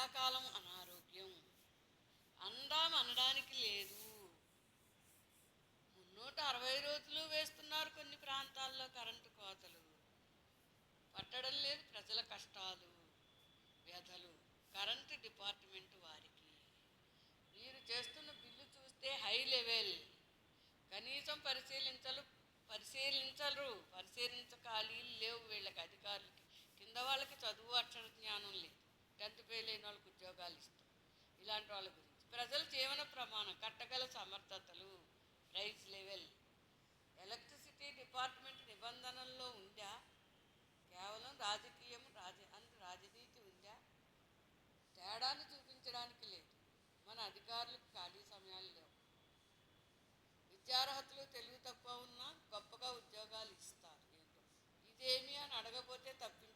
ఎండాకాలం అనారోగ్యం అందాం అనడానికి లేదు. 360 రోజులు వేస్తున్నారు కొన్ని ప్రాంతాల్లో కరెంటు కోతలు. పట్టడం లేదు ప్రజల కష్టాలు వ్యధలు. కరెంటు డిపార్ట్మెంట్ వారికి మీరు చేస్తున్న బిల్లు చూస్తే హై లెవెల్. కనీసం పరిశీలించకాలు లేవు వీళ్ళకి అధికారులకి. కింద వాళ్ళకి చదువు అక్షర జ్ఞానం లేదు. 10th ఫెయిల్ అయిన వాళ్ళకి ఉద్యోగాలు ఇస్తాం. ఇలాంటి వాళ్ళ గురించి ప్రజల జీవన ప్రమాణం కట్టగల సమర్థతలు ప్రైస్ లెవెల్. ఎలక్ట్రిసిటీ డిపార్ట్మెంట్ నిబంధనల్లో ఉందా? కేవలం రాజనీతి ఉందా? తేడాను చూపించడానికి లేదు. మన అధికారులకు ఖాళీ సమయాలు లేవు. విద్యార్హతలు తెలివి తక్కువ ఉన్నా గొప్పగా ఉద్యోగాలు ఇస్తారు. ఏంటో ఇదేమి అని అడగపోతే తప్పించుకుంటారు.